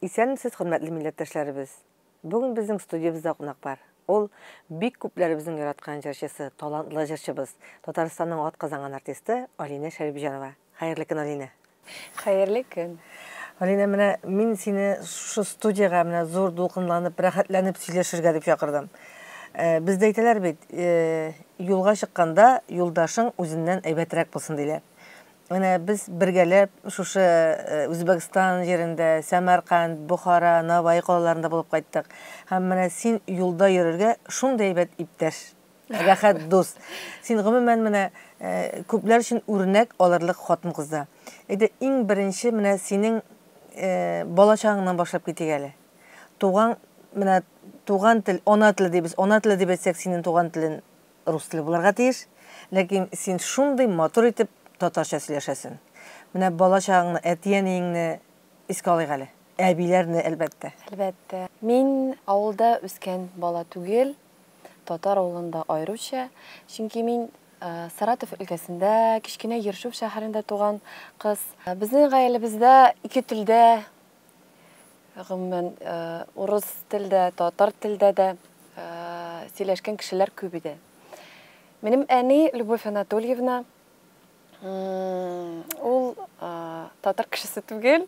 Исәнмесез, хөрмәтле милләттәшләребез. Бүген безнең студиябызда кунак бар. Ул бик күпләребезнең яраткан җырчысы, талантлы җырчыбыз, Татарстанның атказанган артисты Алина Шәрипҗанова. Хәерле көн, Алина. Хәерле көн. Алина, менә мин сине шу студияга менә зур дулкынланып, рәхәтләнеп сөйләшергә дип чакырдым. Бездә әйтәләр бит, юлга чыкканда юлдашың үзеннән әйбәтрәк булсын диләр. Менә без бергәләп шушы Үзбәкстан җирендә, Сәмәрканд, Бухара, Навай калаларында булып кайттык. Һәм менә син юлда йөрергә шундый әйбәт иптәш, рәхәт дус. Син гомумән менә күпләр өчен үрнәк алырлык хатын-кызда. Әйдә, иң беренче менә синең балачагыңнан башлап китик әле. Туган тел, ана теле дибез. Ана теле дип әйтсәк, синең туган телең рус теле булырга тиеш. Ләкин син шундый матур итеп татарча сөйләшәсең. Менә балачагыңны, әтиәнеңне искә алыйк әле. Әбиләрне әлбәттә. Әлбәттә. Мин авылда үскән бала түгел, татар авылында айруча. Чөнки мин Саратов өлкәсендә, кичкенә Ершов шәһәрендә туган кыз. Безнең гаиләбездә ике телдә, гомумән урыс телдә, татар телдә дә сөйләшкән кешеләр күп иде. Минем әни Любовь Анатольевна, ул татар кешесе түгел.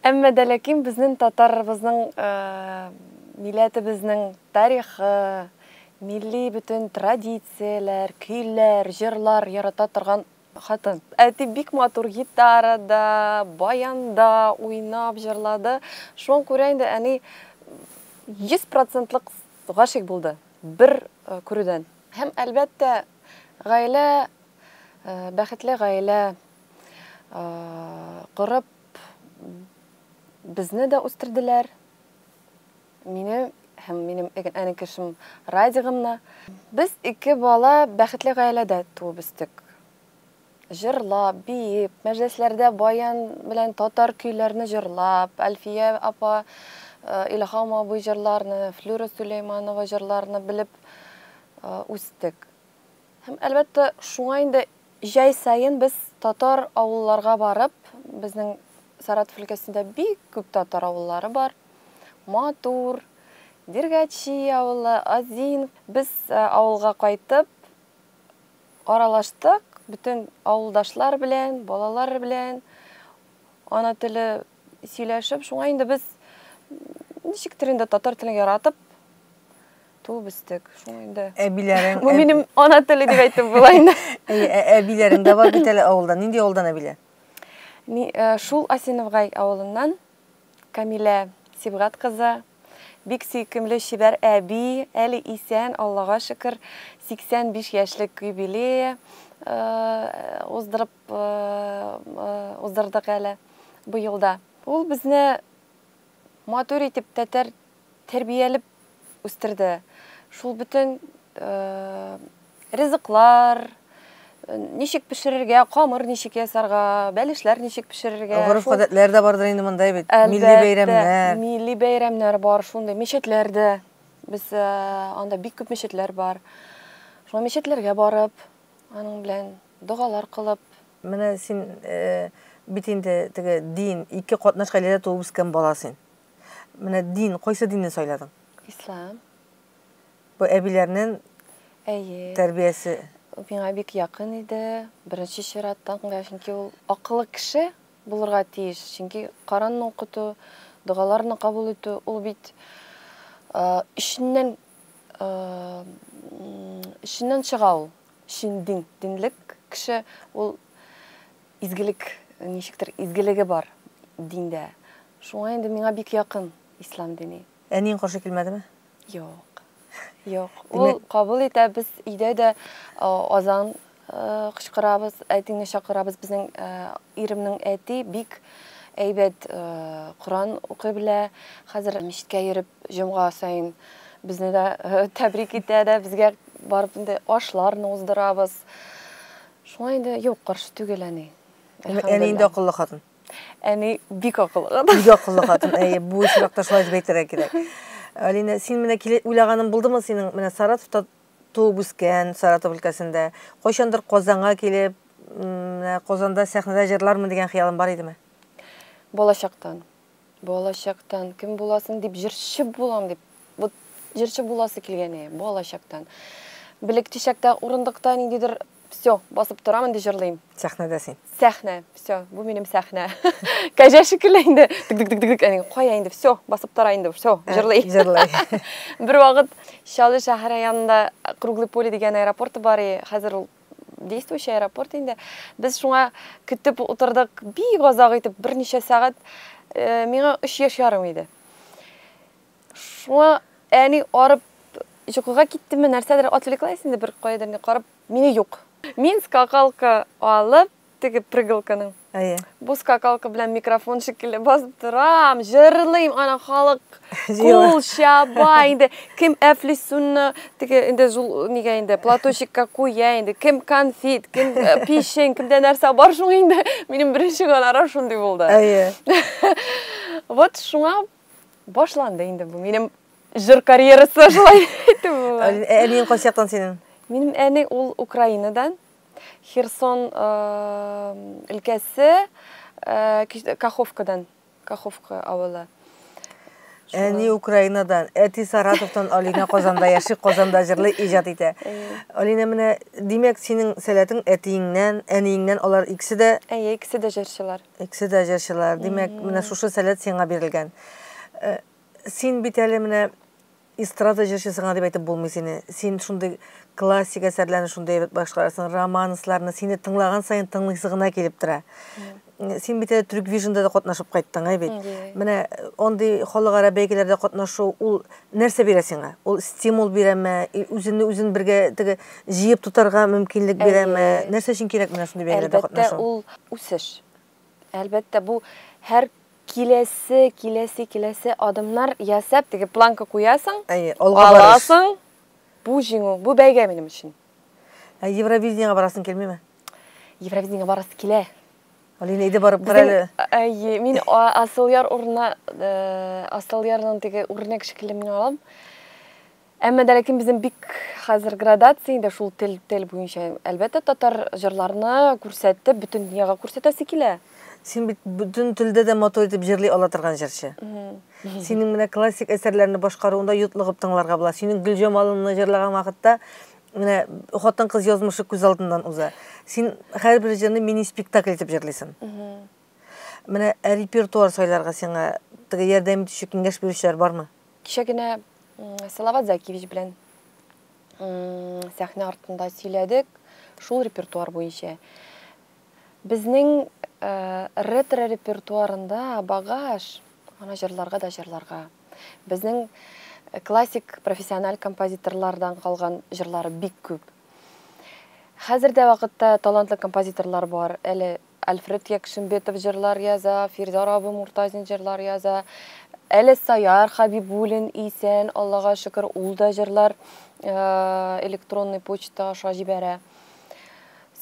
Әмма дә ләкин безнең татарыбызның милләтебезнең тарихы, милли бүтән традицияләр, көйләр, җырлар ярата торган хатын. Әти бик матур гитарада, баянда уйнап җырлады. Шуңа күрә инде әни 100% гашыйк булды бер күрүдән. Һәм әлбәттә гаилә, бәхетле гаилә корып безне дә үстерделәр. Мине һәм минем әни кешем Радигымны. Без ике бала бәхетле гаиләдә туып үстек. Җырлап, биеп, мәҗлесләрдә баян белән татар көйләрне җырлап, Әлфия апа, Илһам абый җырларны, Флюра Сулейманова җырларны белеп үстек. Һәм әлбәттә шуңа инде җәй сайын без татар авылларга барып, безнең Саратов өлкәсендә бик күп татар авыллары бар. Матур, Дергачи авылы, Азин. Без авылга кайтып аралаштык, бүтән авылдашлар белән, балалар белән ана теле сөйләшеп, шуңа инде без ничектер инде татар телен яратып туып үстек. Шуңа инде Әбиләрең, бу минем ана теле дип әйтеп була инде. Әбиләрең дә бар бит әле авылда. Нинди авылдан әбиләр? Шул Асиновгай авылыннан Камилә Сибгат кызы, бик сөйкемле чибәр әби, әле исән, Аллага шөкер, 85 яшьлек юбилей уздырдык әле бу елда. Ул безне матур итеп тәрбиялеп үстерде. Шул бүтән ризыклар, ничек пешерергә, камыр ничек ясарга, бәлешләр ничек пешерергә. Гореф-гадәтләр дә бардыр инде монда бит. Милли бәйрәмнәр. Милли бәйрәмнәр бар, шундый мичетләрдә. Без анда бик күп мичетләр бар. Шул мичетләргә барып, аның белән дугалар кылып. Менә син бит инде теге дин, ике катнаш гаиләдә туып үскән бала син. Менә дин, кайсы динне сайладың? Ислам. Бу әбиләрнең тәрбиясе Миңа бик якын иде. Беренче чираттан, чөнки ул акыллы кеше булырга тиеш. Чөнки Коранны укыту, дугаларны кабул итү, ул бит ишеннән чыга ул. Динлек кеше, ул изгелек, ничектер изгелеге бар диндә. Шуңа инде миңа бик якын ислам дине. Әниң каршы килмәдеме? Юк. Ул кабул итә, без өйдә дә азан кычкырабыз, әтине чакырабыз. Безнең иремнең әти бик әйбәт Коран укый белә. Хәзер мичкә йөреп, җомга сайын безне дә тәбрик итә дә, безгә барып инде ашларны уздырабыз. Шуңа инде юк, каршы түгел әни. Әни инде акыллы хатын. Әни бик акыллы. Бик акыллы хатын. Бу очракта шулай дип әйтергә кирәк. Алина, син менә уйлаганың булдымы синең менә Саратовта туып үскән, Саратов өлкәсендә, кайчандыр Казанга килеп, Казанда сәхнәдә җырлармын дигән хыялың бар идеме? Балачактан. Болашақтан кім боласың деп, жыршы болам деп. Вот жыршы боласы келгені болашақтан. Білік тешекті орындықта недедір, все, басып тұрамын де жырлайым. Сахнада сен. Сахна, все, бұл менің сахна. Кажа шекілейінді, тік-тік-тік-тік, қояйынды, все, басып тұрайынды, все, жырлай. Жырлай. Бір вақыт Шалы шахар янында Круглый поле деген аэропорты бар, қазір ол действующий аэропорт енді. Біз шуңа күтіп отырдық, бей ғазақ етіп, бірнеше сағат, меңа 3 жарым еді. Шуңа әне арып, жүқыға кеттім, нәрседер отвлеклайсың, бір қойдырны қарып, мені жоқ. Мен скакалка алып, тегі прыгалканың. Бұл скакалка білән микрофон шекілі басып тұрам, жырлайым, ана халық қол шаба, енді кім әфлисуны, тегі енді жыл неге енді платочикка қоя, енді кім конфет, кім пешен, кімде нәрсе бар шуң енді, менің бірінші ғанара шундай болды. Вот шуңа башланды енді бұл, менің жыр карьерасы жылай. Әнең қол сияқтан сенің? Менің әне ол Украинадан. Херсон өлкәсе Каховкадан, Каховка авылы. Әне Украинадан, әти Саратовтан Алина Қозанда яши, Қозанда жырлы ижат ете. Алина, міне, демек, сенің сәләтің әтиіңнен, әнейіңнен, олар икісі де? Икісі де жыршылар. Икісі де жыршылар. Демек, міне, шушы сәләт сенға берілген. Сен бит әлі, міне, эстрада жыршысыңа деп айтып болмай сені. Сен шундай классик әсәрләрні шундай башқарасың, романсларны сені тыңлаған сайын тыңлайсығына келіп тұра. Сен бит әлі Түрік Вижнда да қотнашып қайттың, бет. Міне, ондай холығара бәйгелерде қотнашу, ол нәрсе бере сеңа? Ол стимул бере ме? Өзін бірге жиып тұтарға мүмкінлік бере ме? Нәрсе үшін керек міне шундай бәйгелерде қотнашу? Әлбәтті ол үсіш. Әлбәтті бұл әр келесі адамдар ясап, теге планка қоясың, аласың, бұл жеңу, бұл бәйге менім үшін. Евровиденияға барасың келмей ме? Евровиденияға барасы келе. Алина, еді барып қарайлы? Мен асылияр орына, асылиярның теге орынек шекілі мен алам. Әмі дәлекен біздің бик қазір градацияында шул тел бойынша. Әлбәтті татар жырларыны көрсетті, бүтін дүнияға көрсетесі келе. Сен бүтін тілді де мотор етіп жырлай ала тұрған жыршы. Сенің міне классик әсерлеріні башқаруында ютлығып тыңларға бұла. Сенің Гүлжамалыны жырлаған вақытта міне Хотын қыз язмышы көз алдынан ұза. Сен әр бір жырны мини-спектакль етіп жырлайсың. Міне репертуар сойларға сенға ярдәм етуші кеңеш берушілер бар ма? Кешегіне Салават Закиевич білен сәхне артында сөйледік, шул репертуар бойынша. Біздің ретро репертуарында багаж, ана жырларға да жырларға. Біздің классик профессионал композиторлардан қалған жырлары бик көп. Қазірде вақытта талантлы композиторлар бар. Әлі Альфред Якшымбетов жырлар яза, Фирдар Абы Муртазин жырлар яза, әлі Саяр Хабибулин Исен, Аллаға шүкір, улда жырлар электронный почта аша жібәрі.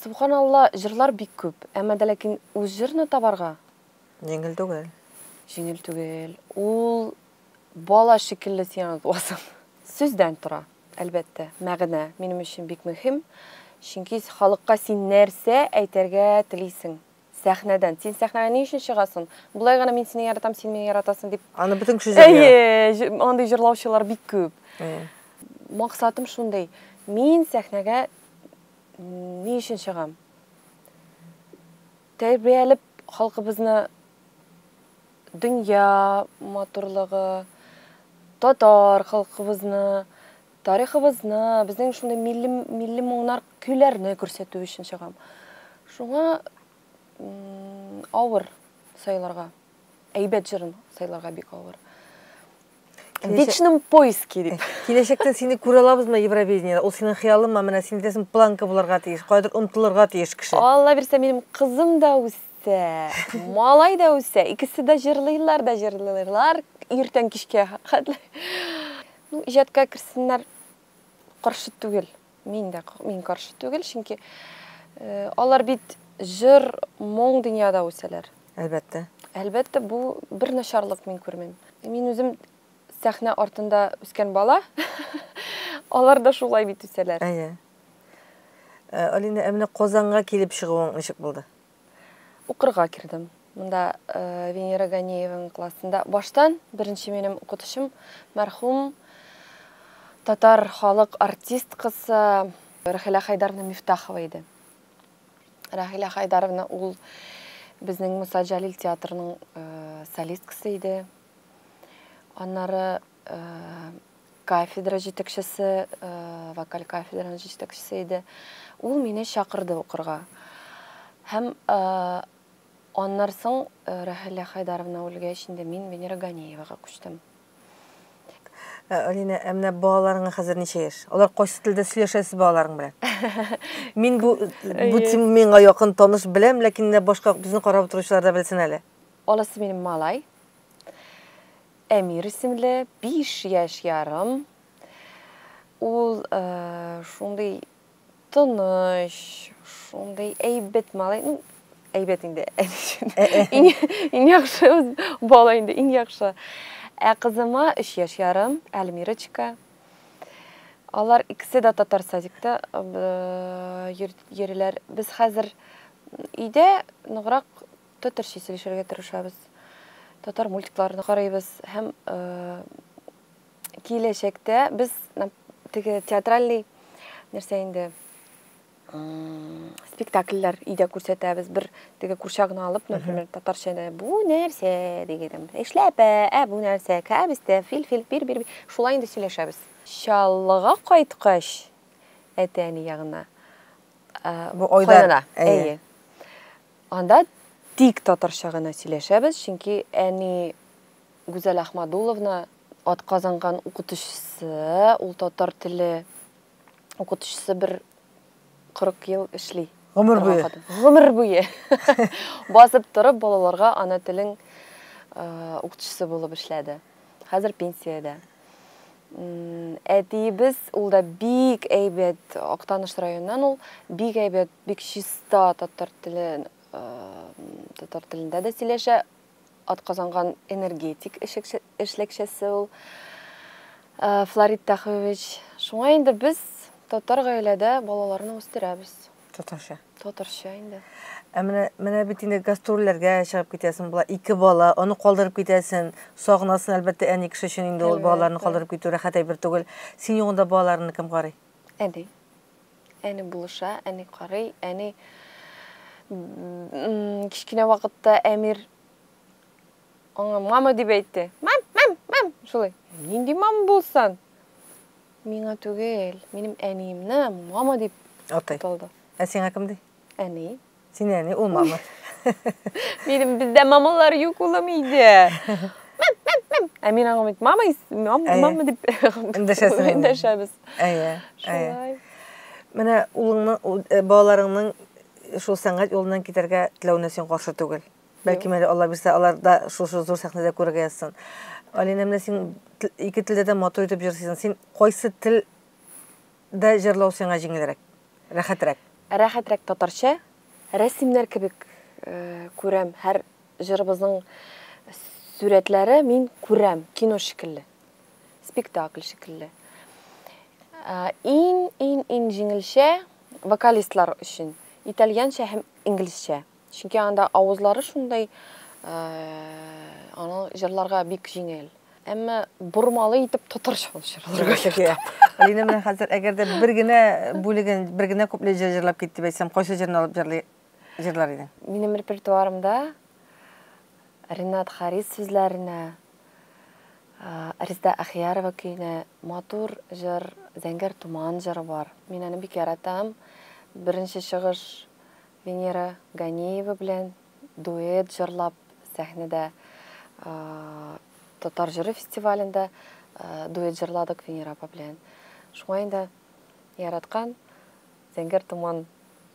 Субханалла, жырлар бик көп. Әмі дәләкін өз жырны табарға? Жеңіл түгел. Жеңіл түгел. Ол бала шекілі сен боласың. Сөзден тұра, әлбәтті. Мәғіне менің үшін бик мөһим. Чөнки халыққа сен нәрсе әйтергә телисең. Сәхнәдән. Сен сәхнәгә ни өчен чыгасың? Булай гына мин сине яратам, син мине яратасың дип. Аны бүтән кеше җырлый. Андый җырлаучылар бик күп. Максатым шундый. Мин сәхнәгә ни өчен чыгам? Тәрбиялеп халкыбызны дөнья матурлыгы, татар халкыбызны, тарихыбызны, безнең шундый милли моңнар көйләрне күрсәтү өчен чыгам. Шуңа авыр сайларға, әйбәт жырын сайларға бик авыр. В вечном поиске дип. Киләчәктә сине күрә алабыз ма Евровидениедә? Ул синең хыялың ма? Менә син дисең планка булырга тиеш, кайдыр омтылырга тиеш кеше. Алла бирсә, минем кызым да үсә, малай да үсә, икесе дә җырлыйлар, иртән кичкә хәтле. Ну, иҗатка керсеннәр каршы түгел. Мин каршы түгел, чөнки алар бит жыр, моң дөньяда үсәләр. Әлбәттә. Әлбәттә, бу бер начарлык мин күрмим. Мин үзем сәхнә артында үскән бала, алар да шулай бит үсәләр. Алина, әмне Казанга килеп чыгуың ничек булды? Укырга кирдем. Мында Венера Ганееваның классында. Баштан бірінші менің оқытышым мәрхум татар халық артисткасы Рахила Хайдаровна Мифтахова еді. Рахила Хайдаровна ул біздің Мұса Джалил театрының солисткасы еді. Аннары кафедра жетекшісі, вокаль кафедраның жетекшісі еді. Ул мені шақырды оқырға. Һәм аннан соң Рахила Хайдаровна өлгәч ішінде мен Венера Ганееваға күчтем. Алина, әмнә балаларыңа хәзер ничә яшь? Алар кайсы телдә сөйләшәсе балаларың белән? Мин бу тем миңа якын таныш беләм, ләкин башка безне карап торучылар да белсен әле. Аласы минем малай. Әмир исемле, 5 яшь ярым. Ул шундый тыныч, шундый әйбәт малай. Ну, әйбәт инде. Иң яхшы бала инде, иң яхшы. Кызыма 3 яшь ярым, Әлмирочка. Алар икесе дә татар садикта йөриләр. Без хәзер өйдә ныграк татарча сөйләшергә тырышабыз. Татар мультикларны карыйбыз һәм киләчәктә без теге театральный нәрсә инде спектакльләр өйдә күрсәтәбез. Бер теге курчагына алып, например, татарчаны бу нәрсә дигән. Эшләпә, бу нәрсә, кәбестә, фил, бир. Шулай инде сөйләшәбез. Чаллыга кайткач, әтәни ягына. Бу ойда. Әйе. Анда тик татарча гына сөйләшәбез, чөнки әни Гүзәл Ахмадуловна атказанган укытучысы, ул татар теле укытучысы бер 40 ел эшли. Гомер буе. Басып торып балаларга ана телен укытучысы булып эшләде. Хәзер пенсиядә. Әтибез ул да бик әйбәт, Актаныш районыннан ул бик әйбәт, бик чиста татар телендә дә сөйләшә. Атказанган энергетик эшлекчесе ул Флорид Тахович. Шуңа инде без татар гаиләдә балаларны үстерәбез. Татарча инде. Менә бит инде гастрольләргә чыгып китәсең, була 2 бала, аны калдырып китәсең. Сагынасың әлбәттә әни кеше өчен инде ул балаларны калдырып китү рәхәт әйбер түгел. Син югында балаларны кем карый? Әни. Әни булыша, әни карый, әни кичкенә вакытта Әмир аңа мама дип әйтте. Мам. Шулай. Нинди мама булсан? Миңа түгел, минем әниемне мама дип аталды. Сиңа кем ди? Әни. Син әни, ул мама. Минем бездә мамалар юк улым иде. Мин аңа әйт, мама дип эндәшәбез. Әйе. Менә улыңның, балаларыңның шул сәнгать юлыннан китәргә теләүенә син каршы түгел. Бәлки мәле Алла бирсә, алар да шул зур сәхнәдә күрергә язсын. Алина, менә син 2 телдә дә матур итеп җырлыйсың. Син кайсы телдә җырлау сиңа җиңелрәк? Рәхәтрәк? Рәхәтрәк татарча. Рәсемнәр кебек күрәм. Һәр җырыбызның сүрәтләре мин күрәм, кино шикелле. Спектакль шикелле. Ин җиңелчә вокалистлар өчен итальянча һәм инглизчә. Чөнки анда авызлары шундай аны җырларга бик җиңел. Әмма бурмалы итеп татарча җырларга кирәк. Алина, менә хәзер әгәр дә бер генә куплет җырлап китте бәйсәм, кайсы җырны алып җырлар идең? Минем репертуарымда Ринат Харис сүзләренә, Ариста Ахиярова көенә матур җыр, Зәңгәр туман җыры бар. Мин аны бик яратам. Беренче чыгыш Венера Ганеева белән дуэт җырлап сәхнәдә татар җыры фестивалендә дуэт җырладык Венера апа белән. Шуңа инде яраткан Зәңгәр туман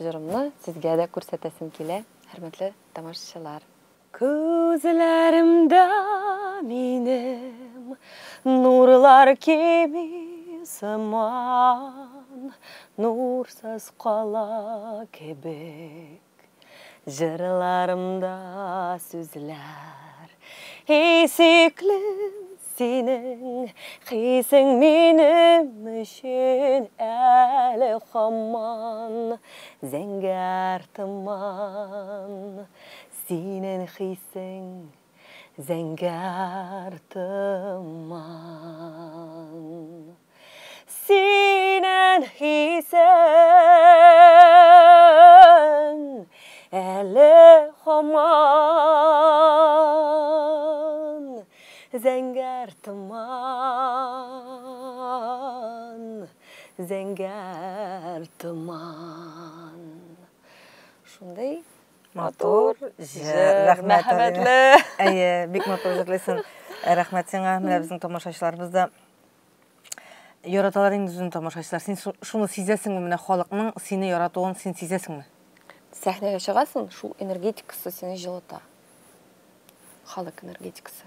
җырымны сезгә дә күрсәтәсем килә, хөрмәтле тамашачылар. Күзләремдә минем нурлар кими сыман, нурсыз кала кебек, җырларымда сүзләр. Исекле синең хисең минем өчен әле һаман, зәңгәр томан. Синең хисең зәңгәр тыман. Синен хисең әле һаман зәңгәр тыман, зәңгәр тыман. Шундай Матур, рәхмәт. мәхәббәтле. Әйе, бик матур җырлыйсың. Рәхмәт сиңа, менә безнең тамашачыларыбыз да яраталар инде үзен тамашачылар. Син шуны сизәсеңме, менә халыкның сине яратуын син сизәсеңме? Сәхнәгә чыгасың, шул энергетикасы сине җылыта. Халык энергетикасы.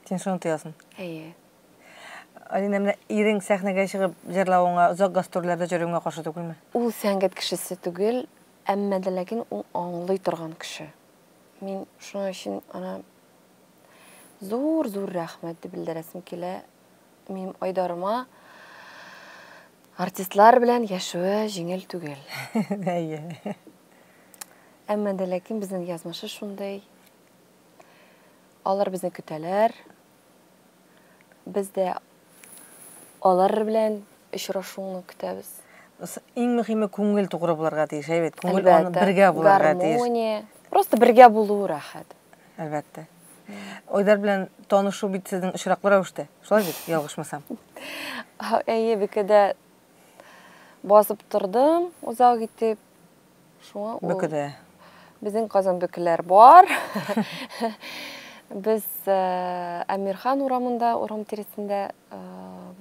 Син шуны тоясың. Әйе. Алина, менә ирең сәхнәгә чыгып җырлавыңа, озак гастрольләрдә йөрүеңә каршы түгелме? Ул сәнгать кешесе түгел, әмма дә ләкин ул аңлый торган кеше. Мин шуның өчен ана зур рәхмәт дип белдерәсем килә. Минем Айдарыма артистлар белән яшәүе җиңел түгел. Әйе. Әмма дә ләкин безнең язмышы шундай. Алар безне көтәләр. Без дә алар белән очрашуны көтәбез. Иң мөһиме күңел тугры булырга тиеш, әйбәт. Күңел аны бергә булырга тиеш. Гармония. Просто бергә булу рәхәт. Әлбәттә. Айдар белән танышу бит сезнең очраклы рәвештә. Шулай бит, ялгышмасам. Әйе, бекедә басып тордым, узак итеп. Шуңа ул Бөкедә. безнең Казан бөкеләр бар. Без Әмирхан урамында, урам тирәсендә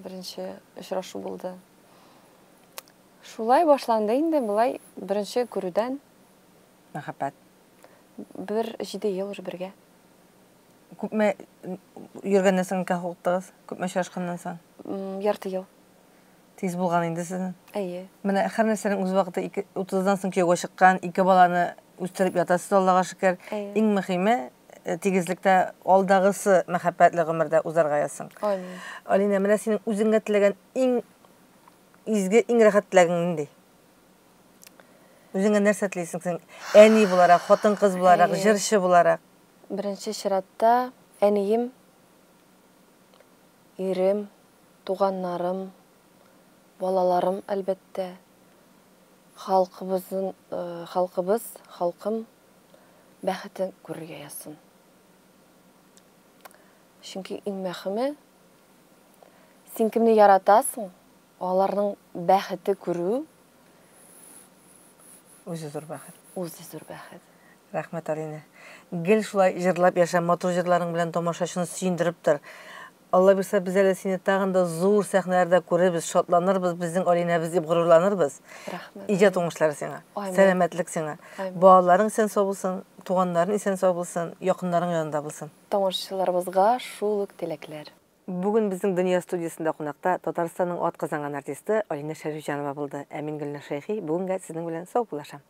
беренче очрашу булды. Шулай башланды инде, булай беренче күрүдән Мәхәббәт. 7 ел уже бергә. Күпме йөргәннән соң никах уктыгыз? Күпме очрашканнан соң? Ярты ел. Тиз булган инде сезнең. Әйе. Менә һәр нәрсәнең үз вакыты, 30дан соң кияүгә чыккан, 2 баланы үстереп ятасыз, Аллага шөкер. Әйе. Иң мөһиме тигезлектә алдагысы мәхәббәтле гомердә узарга ясың. Амин. Алина, менә синең үзеңгә теләгән иң изге, иң рәхәт теләгең нинди? Үзеңгә нәрсә телисең син? Әни буларак, хатын-кыз буларак, Әйе. җырчы буларак. Беренче чиратта әнием, ирем, туганнарым, балаларым әлбәттә, халкыбыз халкым бәхетен күрергә ясын. Чөнки иң мөһиме син кемне яратасың, аларның бәхете күрү Үзе зур бәхет. үзе зур бәхет. Рәхмәт, Алина. Гел шулай җырлап яша, матур җырларың белән тамашачыны сөендереп тор. Алла бирсә, без әле сине тагын да зур сәхнәләрдә күребез, шатланырбыз, безнең Алинабыз дип горурланырбыз. Рәхмәт. Иҗат уңышлары сиңа. Амин. Сәламәтлек сиңа. Амин. Балаларың исән сау булсын, туганнарың исән сау булсын, якыннарың янында булсын. Тамашачыларыбызга шул ук теләкләр. Бүген безнең Дөнья студиясында кунакта Татарстанның атказанган артисты Алина Шәрифҗанова булды. Ә мин Гөлнар Шәйхи, бүгенгә сезнең белән сау булашам.